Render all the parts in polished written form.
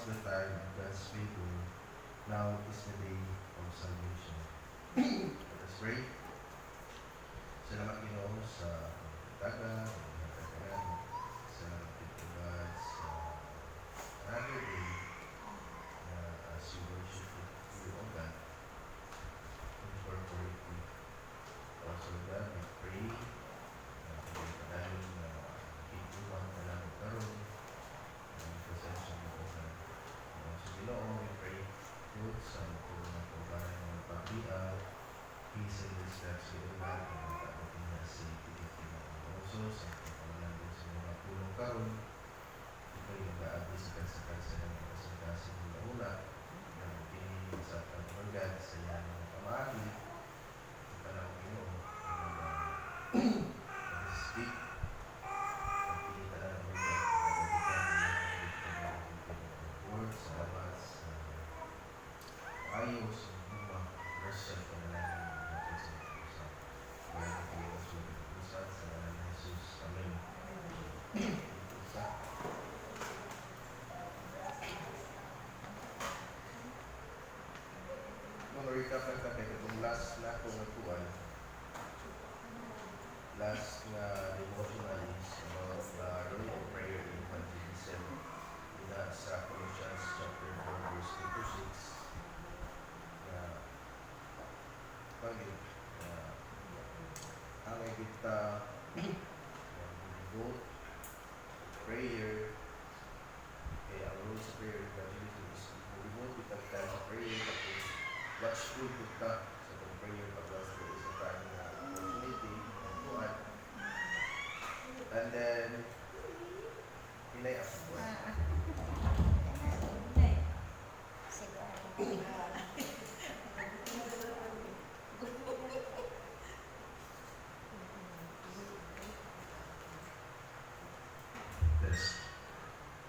the time of God's favor. Now is the day of salvation. Let us pray. Salamat Ginoo sa daga, salamat din to God sa another day na as you worship you, O God, incorporate you. Also God, we pray na pagkakadayon na kituan ka lang karoon ng presensya mo, O God. Also Ginoo, we pray good sa mga kaubahan ng pag-ial, peace and respect sa iyo, God, na magkakating na si Pilipinas. Also, sa pagkakalan din sa mga pulong karoon, ito yung nag-aabi sa kansa-kansa ng mga kasing-kasing ng una, na magpili sa pag-organ sa yan ng pamahagi, ang panahon Ginoo, speak, magpili ka na ng organ, Lord, salamat sa ayos, mga person ko na lang natin sa pusa. Kaya na kayo sa pusa sa ngalan ni Jesus. Amen. Pusa. Kung recap lang kami, kung last na akong natuan, last na devotional is about the role of prayer in evangelism. Ina sa Colossians chapter 4 verse 2 to 6. Bakit? Ang kita devote prayer, ang role sa prayer evangelism is devote kita sa prayer, tapos watchful kita sa prayer pagkas sa isang time na opportunity ng tuwan. And then, pinay ako po.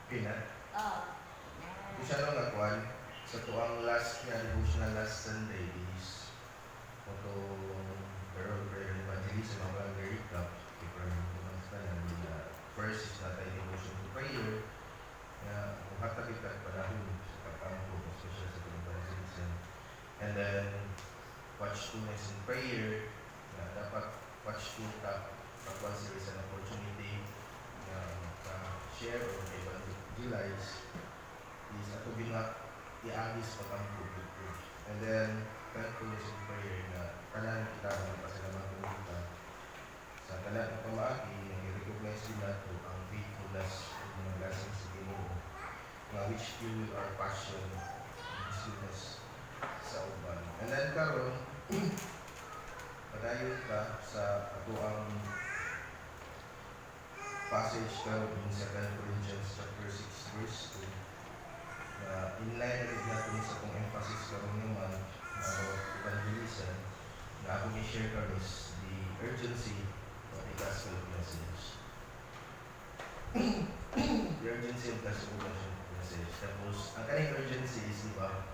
Pina? Kung siya nung nagwan, sa tuwang last na devotional last Sunday is ito Carol Prayer Evangelism, ang mga very top first is not a devotion to prayer na muhatagit at panahon sa pagkampo, especially sa evangelism. And then, watchfulness in prayer, na dapat watchful ka pag-consider sa opportunity na share or evangelize is ato i-agis pagkampo. And then, thankfulness in prayer na kanan kita ng pasalamat kita sa kanan ng pamaagi na i-recognize din nato ang faithfulness ng mga blessings sa Ginoo na which fuel our passion and sweetness sa uban. And then karon padayon ka sa ato ang passage karon in 2 Corinthians chapter 6 verse 2 na inline na rin natin sa kong emphasis karon naman about evangelism na ako i-share karon is the urgency of the gospel message. The urgency of the gospel message. Tapos, ang kaning urgency is, di ba,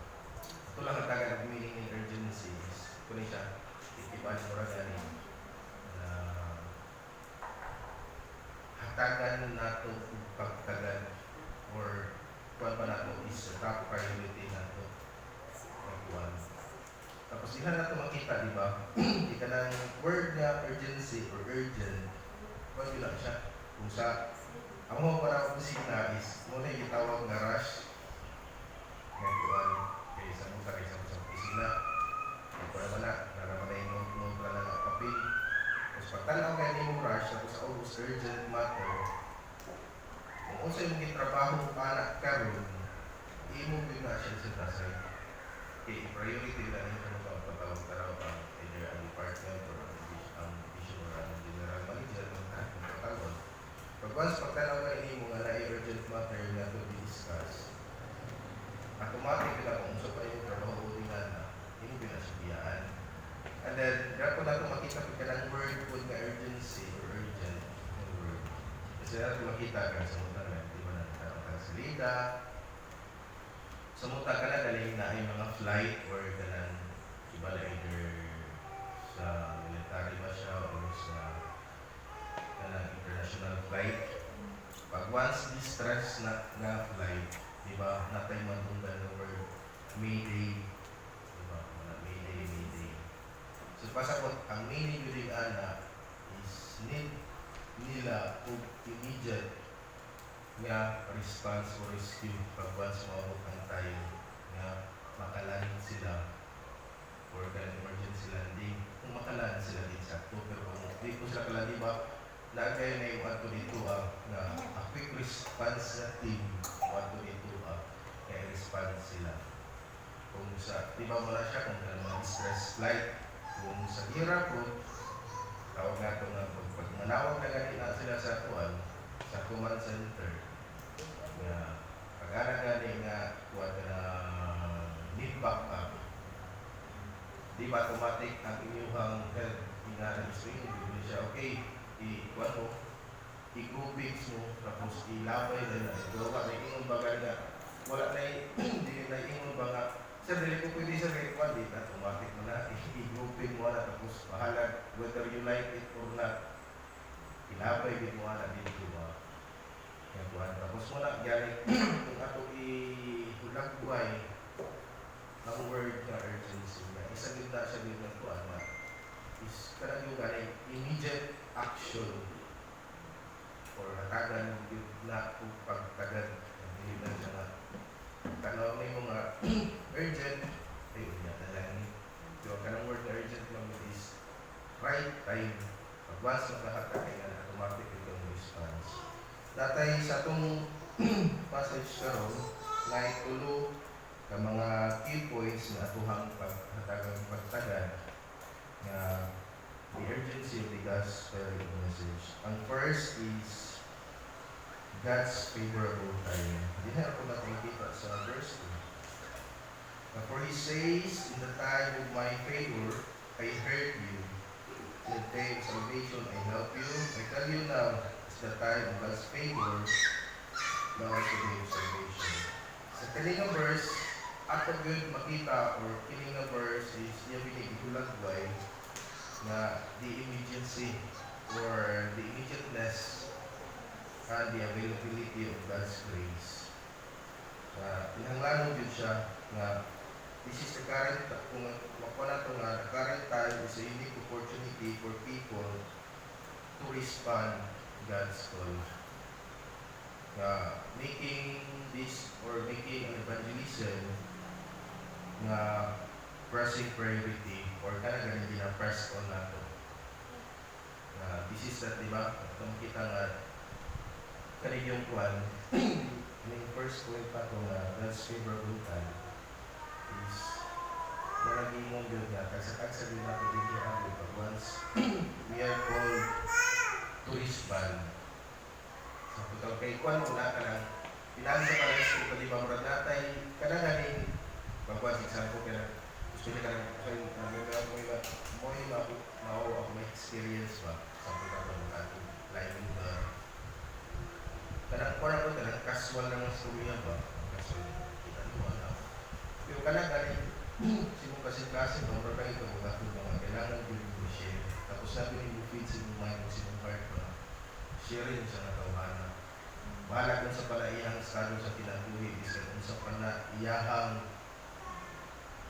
ito lang ang taga ng meaning ng urgency is, kung siya, itipan mo rin ganin na hatagan nato pagtagan or kuwan pa nato is top priority nato pagkuhan. Tapos dihan nato makita, di ba? Ika ng word na urgency or urgent, kuwan lang siya. Kung sa ang mga parang opisina is muna yung tawag na rush. Ngayon kuwan, kaya sa mga kaysa sa opisina, ito naman naraman na yung note na lang ang papel. Tapos pagtanaw kayo yung rush, tapos sa almost urgent matter, kung sa yung trabaho pa karon, i-move yun na siya sa tasay. Okay, priority na rin sa mga patawag-taraw ang either ang department or ang division or ang general manager ng patawag. Pag once pagtanaw ka ini mo nga na-urgent matter na to discuss, automatic na kung sa pa yung trabaho ulingan na, hindi pinasibiyaan. And then, dapat na ito makita pagka ng word po na urgency or urgent word. Kasi natin makita ka sa mga na, di ba na salida, sa mga ka na galing na ay mga flight or ganang iba na either sa military ba siya o sa ganang international flight. Pag once distress na flight, di ba? Natay matunggan ng word Mayday, di ba? Mga Mayday, Mayday. So pasabot, ang meaning yun ana is need nila o immediate nga response or rescue pag once mawag ang tayo nga makalan sila or kaya emergency landing kung makalan sila din sa to pero kung di ko sila kalan di ba lagay na yung ato dito nga a quick response na team ato dito kaya response sila kung sa di ba wala siya kung mga stress flight kung sa ira po tawag nga ito nga pag manawag na ganit na sila sa tuwan sa command center nga pag-ara gani nga kuwan na need backup di ba automatic ang inyuhang health inana swing hindi siya okay i-kuwan mo i-groupings mo tapos ilabay na gawa na ingon ba nga wala na hindi na ingon ba nga sir dili ko pwede sa kuwan di na automatic mo na i-grouping mo na tapos bahala whether you like it or not ilabay din mo na dito tapos wala gani kung ato i-hulag buhay ang word na urgency na isa din na siya din ng kuan na is kanang yung gani immediate action or hatagan yung na kung pagtagan hindi na siya na tanaw may mga urgent ay unya na lang yung kanang word na urgent lang is right time pag once makahatag ay automatic yung response datay sa itong passage karon na itulo ka mga key points na atuhang paghatagang pagtagan na the urgency of the gospel message. Ang first is God's favorable time. Hindi na ako nakikita sa verse 2. For he says, in the time of my favor, I heard you. In the day of salvation, I help you. I tell you now, the time of God's favor, now is the day of salvation. Sa kaninga verse, ato good makita or kaninga verse is niya binigulagway na the immediacy or the immediateness and the availability of God's grace. Inanglano din siya na this is the current, kung makuha na ito nga, the current time is a unique opportunity for people to respond God's call. Making this or making an evangelism na pressing priority or kanang hindi na press on nato. This is that, di ba? Kung kita nga kanin yung kwan, yung first point pa ito nga God's favorable time is nalaging mong yun nga kagsa din natin din yung pag once we are called to respond. So, kung kay Kwan, wala ka lang, pinali sa pala sa ito, di ba, murad natay, kanaganin, magwas, example, kaya gusto niya ka lang, mo yung ako may experience ba, sa pagkakita mo natin, lining the, kanang Kwan ako, kanang casual lang ang storya ba, casual, kita mo na. Pero kanaganin, simong kasi-kasi, murad na ito, mga kailangan yung share. Tapos sabi ni Bufid, simong mind, simong heart ba, sharing sa natawanan. Bahala kung sa palaiyahang estado sa kinabuhi, isa kung sa palaiyahang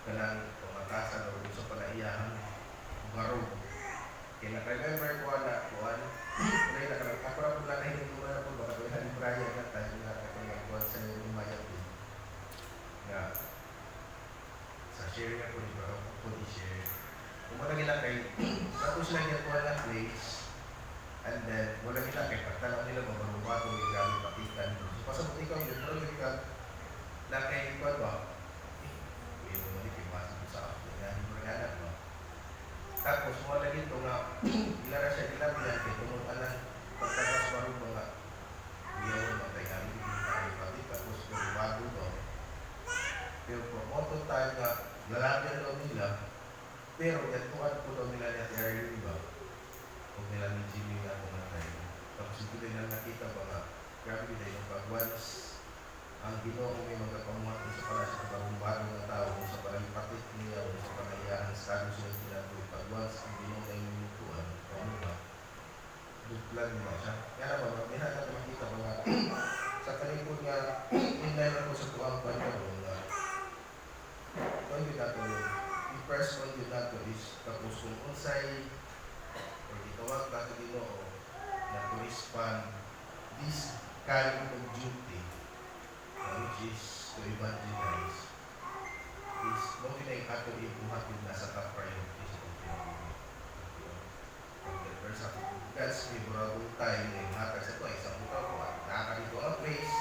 kanang pamatasan o kung sa palaiyahang barog. Kaya na-remember ko na kuhan, kulay na kanang kapra po lang na hindi ko na po, baka doon na Brian na tayo na kanang kuhan sa yung umayag din. Nga, sa share nga po, di ba? Kung i-share. Kung malagi na kayo, tapos lang yung kuhan na place, and then, wala nila kay pagtanaw nila mga barubato yung gamit patikan. So, pasabot ikaw yun, pero yung ikaw, na kay ikaw ba? Hindi mo mali kay pasabot sa ako. Hindi mo rin ba? Tapos, wala dito nga, ilara siya nilabihan kay tumunan ng pagtagas baru mga iyaw matay kami, hindi pati, tapos barubato to. Pero from auto time nga, lalabyan daw nila, pero yatuan po daw nila niya area iba. Kung nila ni Jimmy nga kung natay. Tapos ito din na nakita ba nga, grabe din yung pag once ang Ginoo may magkapamuhat sa pala sa kabarumbado ng tao, sa palalipatit niya, o sa palayahan sa estado siya tinatoy. Pag once ang Ginoo na yung minutuan, ano ba? Duplan mo siya. Kaya naman, may nakita makita ba nga, sa kalingkod nga inline ako sa tuwang panahon nga kung yun nato i-first one yun nato is tapos kung unsay or itawag ka sa Ginoo na to respond this kind of duty which is to evangelize is mo kinay ato ibuhat yun nasa top priority sa pagpinaguli. There's a God's favorable time na ihatag sa ito, isang buka ko at nakakarito ang praise.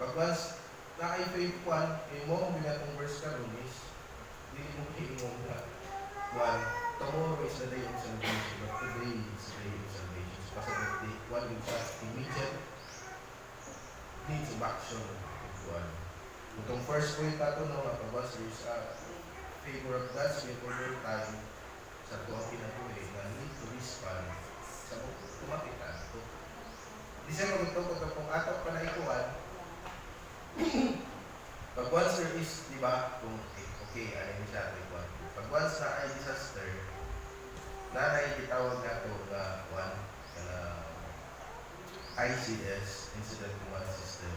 Pag once naka-faith one, mo kung binatong verse ka ron is hindi mo kiingong na one, tomorrow is the day of salvation, but today is the day of salvation. So, kasi that day, one yung sa immediate needs of action. Itong first point nato no, nga pag once there's a favor of God's favorable time sa ito ang pinatuloy na need to respond sa tumakitan ito. Di siya magtutokot kung atok pa na ikuhan pag once there is, di ba, kung okay, ano yung siya ito ikuhan. Pag once na ay disaster, na naitawag na ito na one, na ICS, Incident Command System.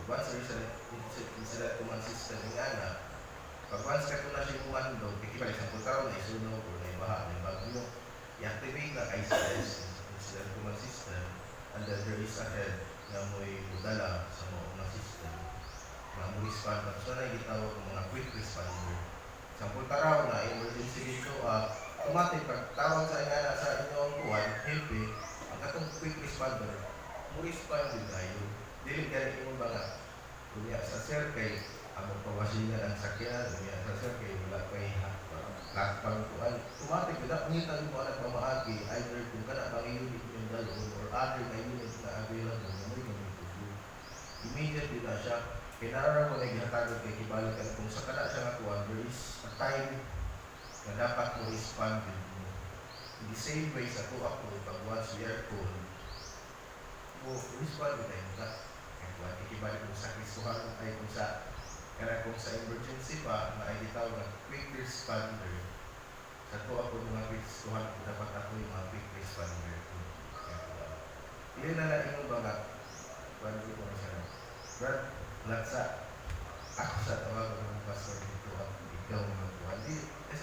Pag once there is an Incident Command System yung anak, pag once ka ito na siya kumando, ikibalik sa putaw na isunog o na ibaha, na bagyo, i-activate na ICS, Incident Command System, and then there is a head na mo'y udala sa mga system. Mga mo respond, tapos na itawag ng mga quick responder. Sa putaraw na emergency dito, automatic, pag tawag sa ingana sa inyong kuwan, hepe, ang katong quick responder, mo respond din tayo. Dili ka rin yung mga, kunya sa circuit, ang pagpawasingan ang sakyan, kunya sa circuit, wala pa lakpang kuwan. Automatic, wala pangitan mo anak mamaagi, either kung ka na bang unit yung dalon, or other na unit na available, na may gamitin ko. Immediately na siya, kinarara mo na ihatagod kay kibalik ka kung sa kana siya nga kuwan, there is a time na dapat mo respond din mo. In the same way sa to ako, pag once we are called, mo respond din tayo na. Kaya kuwan, ikibalik mo sa Kristuhan, ay kung sa kaya kung sa emergency pa, na ay ditawag na quick responder, sa to ako mga Kristuhan, dapat ako yung mga quick responder. Ilan na lang yung mga kuwan ko na siya. Brad, latsa, ako sa tawag ng pastor dito at ikaw mga kuwan.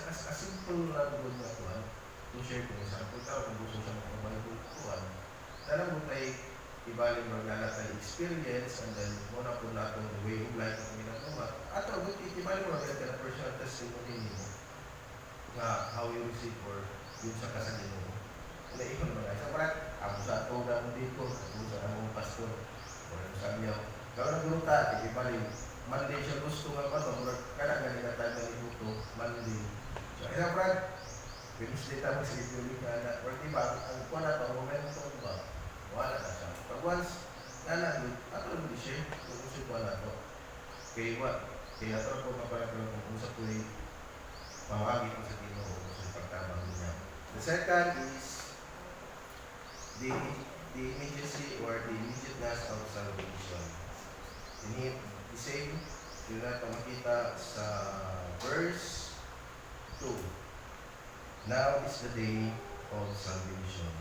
As simple na doon na kuwan, to share kung isang punta, kung gusto siya magpabalik kuwan, alam mo tayo, ibaling maglalakay experience, and then muna po natin the way of life na ginagawa. At ang ibaling mo maglalakay na personal testimony mo nga how you receive or yun sa kasalin mo. Naikon mo na. Isa parat, ako sa ato na mo dito, ako sa among pastor, o sa amyaw. Gawin ang guru ta, ibaling, Monday siya gusto nga pa, kaya galing na tayo ng ibuto, Monday. So, isa parat, Wednesday tayo sa ituloy ka na, or diba, ang kuha na ito, momentum ba? Wala na siya. Pag once, nalang, ato lang di siya, kung gusto ko na ito. Kaya what? Kaya ito po kapalang kung usap ko ay pamagi ko sa Ginoo sa pagtabang niya. The second is the immediacy or the immediateness of salvation. The same, yun natin makita sa verse 2. Now is the day of salvation.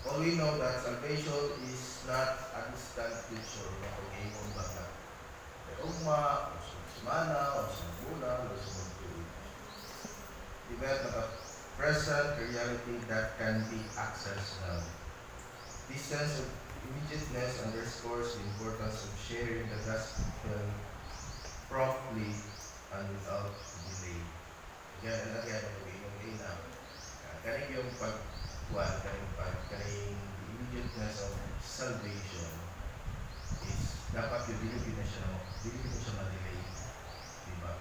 All we know that salvation is not a distant future na pag-iimong baka. May ugma, o sa semana, o sa bulan, o sa magtuloy. Event of a present reality that can be accessed now. This sense of immediateness underscores the importance of sharing the gospel promptly and without delay. Yan ang lagyan ng pag-iimong ina. Kaning yung pagkuhan, kaning immediateness of salvation is dapat yung dilipin na siya, dilipin na siya ma-delay. Diba?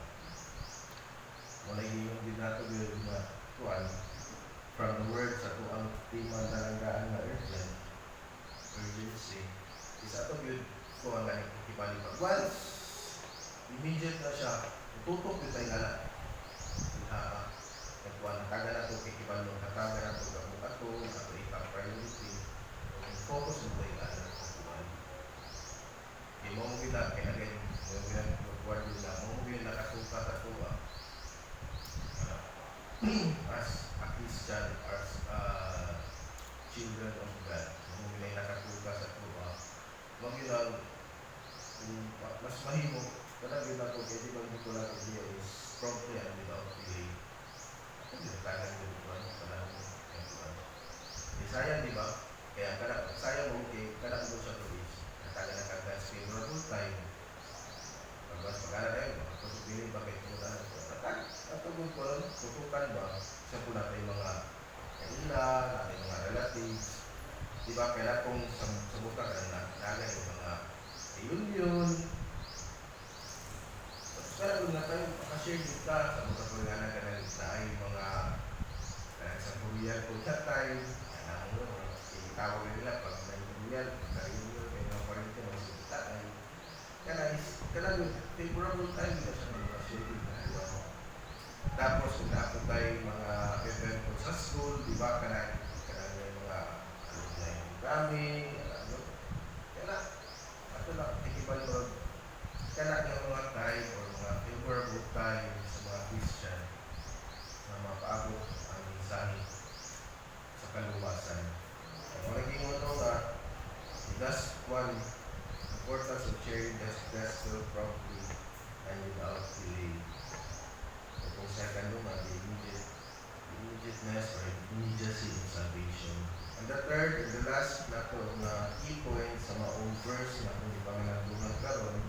Wala yung dinatog yung kuhan from the words sa ang tima talanggaan na urgency is ato yun kuhan na ikipali pag once immediate na siya tutok yun tayo anak nagkuhan taga na ito kikibalong kataga na ito gamot ato ipang priority focus mo tayo anak kuhan di mo mo gina kaya again mo gina magkuhan din na mo gina nakasuka sa tuwa as a Christian, as children of God, mo gina nakasuka sa tuwa Magilang, mas mahimo, kanang yun ako, kaya di ba hindi ko lang idea is promptly and without delay. Hindi na talang yun ito, kanang sayang di ba? Kaya sayang mo, okay, kanang mo siya tulis. Nataga na kagad favorable time. Pagkas pagkala tayo, pagkasupili ba kayo kung ano ito? Natugod ko lang, tutukan ba? Sa po natin mga kailan, natin mga relatives. Di ba, kailan kung sabukan na nalay yung mga reunion. Tapos kaya kung na tayo, makashare din ka sa mga pagkana ka na ay mga sa Korean po that time. Tawag nila pag may reunion, reunion, may mga parinti, mga sita ay kailan yung favorable time nila sa mga share din na. Tapos kung naapot tayo mga event po sa school, di ba, kanang yung mga alumni kami, ato lang, tikipal mo, kanang yung mga time or mga favorable time sa mga Christian na mapaabot ang mensahe sa kaluwasan. Ang magiging mo nga, that's one importance of sharing the gospel promptly and without delay. Kung second naman, the immediateness or immediacy of salvation. And the third and the last na to na key point sa maong verse na kung di pa nagdungan karon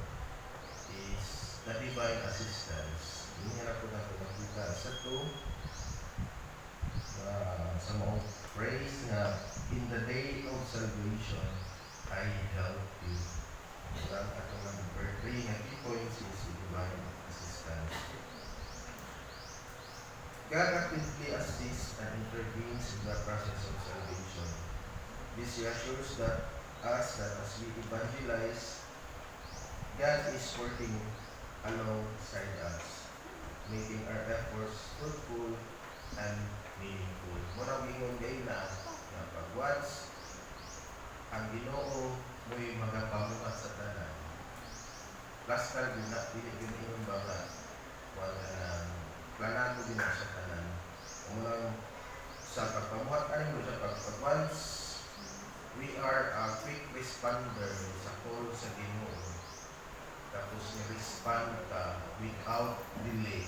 is the divine assistance. Hindi na po natin makita sa to sa maong phrase na in the day of salvation, I help you. Ang atong number 3 na key points is divine assistance. God actively assists and intervenes in the process of salvation. This reassures us that as we evangelize, God is working alongside us, making our efforts fruitful and meaningful. Muna gingon kayo na pag once ang Ginoo mo'y magapamuhat sa tanan, plastar din na, pinigin ba nga, planan ko din sa tanan. Muna sa pagpamuhat, ano mo sa pag once we are a quick responder sa call sa Ginoo, tapos ni-respond ka without delay.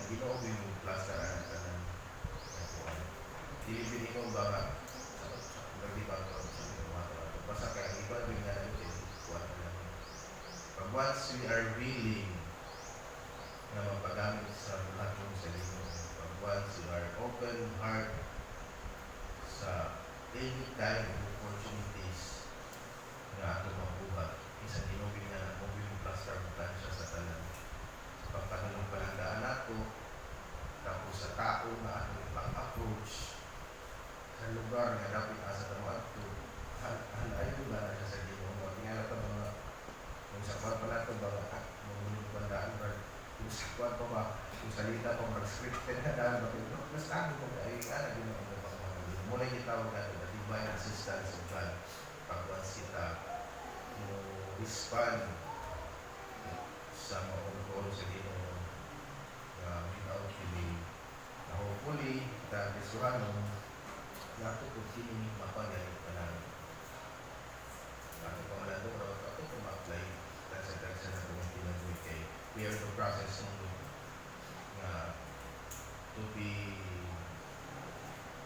Ang Ginoo yung plastar ang tanan. Dilibin ko ba nga lagi ba ko sa mga basta kaya iba din nga natin kuha na but once we are willing na mapagamit sa lahat ng sarili but once we are open heart sa any kind of opportunities na ato mabuhat isang ginugin na mobile plaster plan siya sa tanan sa pagpanalong palandaan nato tapos sa tao na ato ipang-approach sa lugar nga dapat asa tawag to halayo ba na siya sa Ginoo tingala pa mga kung sa kwan pa nato ba mga bandaan ba kung sa kwan pa ba kung salita pa mga scripted na daan ba mas ano mo ay ana Ginoo ang pagmamahal muna yung tawag nato na divine assistance of God pag once kita respond sa mga ulo sa Ginoo without delay na hopefully kita bisuhanon nato kung sino mapangalit pa namin. Ako pa wala doon, ako pa ma-apply sa na kung tinagwit kay we are the process to be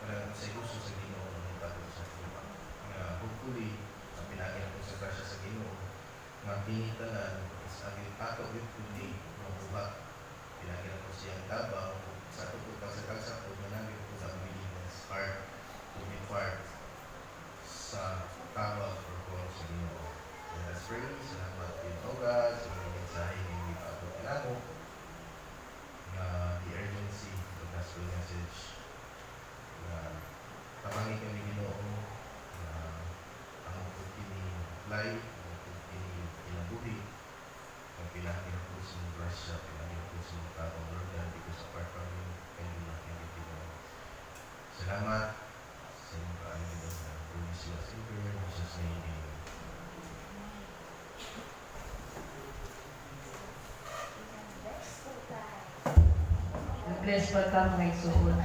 parang sa gusto sa Ginoo ng tato sa Ginoo. Hopefully, ang pinagin ko sa grasya sa Ginoo, mapinitanan is agit ato with today ng buhat. Pinagin ko siyang tabang sa tukod sa po na namin ko sa willingness heart to be part sa tawag or call sa Ginoo. Let us pray. Salamat din o God sa mga mensahe ng hindi pa ako kinamo na the urgency of the gospel message na tamangin kami Ginoo na ang pagkini-apply ang pagkini-inabuhi ang pinahangin po sa mga grasya pinahangin po sa mga tao Lord God because apart from you kayo natin Ginoo. Salamat sa inyong kaayod na promise you as in prayer in Jesus' name, amen. Bless pa ka mga isuon.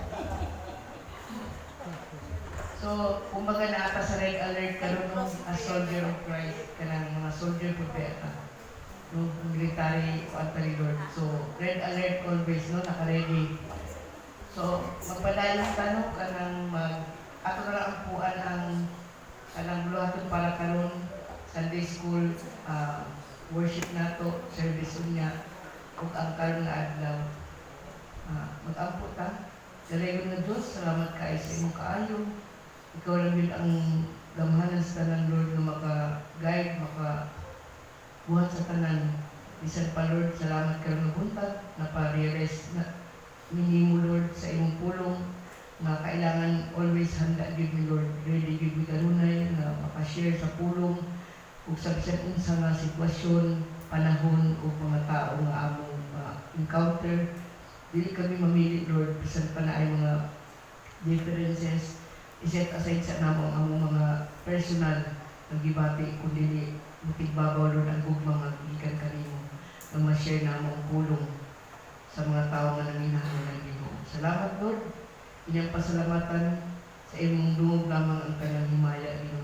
So So, kumbaga na ata sa red alert karon no, a soldier of Christ, kanang mga soldier po ata. No, military o antay Lord. So, red alert always, no, naka-ready. So, magpadayon tanong kanang ato na lang ang puan ang kanang buluhaton para karon Sunday school worship nato, service niya, ug ang karon nga adlaw. Mag-ampo ta. Dalayon na Diyos, salamat kayo sa imong kaayo. Ikaw lang yun ang gamahanan sa tanan, Lord, na maka-guide, maka-buhat sa tanan. Bisan pa, Lord, salamat kayo na buntag, na pa-realize na minimo, Lord, sa imong pulong, na kailangan always handa give me, Lord. Ready give me kanunay, na makashare sa pulong, ug sa bisan unsa nga sitwasyon, panahon, o mga tao nga among encounter. Dili kami mamili, Lord, bisan pa na ay mga differences, iset aside sa namong among mga personal na gibati, kundi dili mutigbabaw, Lord, ang gugmang nga gikan kanimo na ma-share namong pulong sa mga tao nga nanginahanglan ng Ginoo. Salamat, Lord. Inyong pasalamatan sa imong dungog lamang ang kanyang himaya, Ginoo.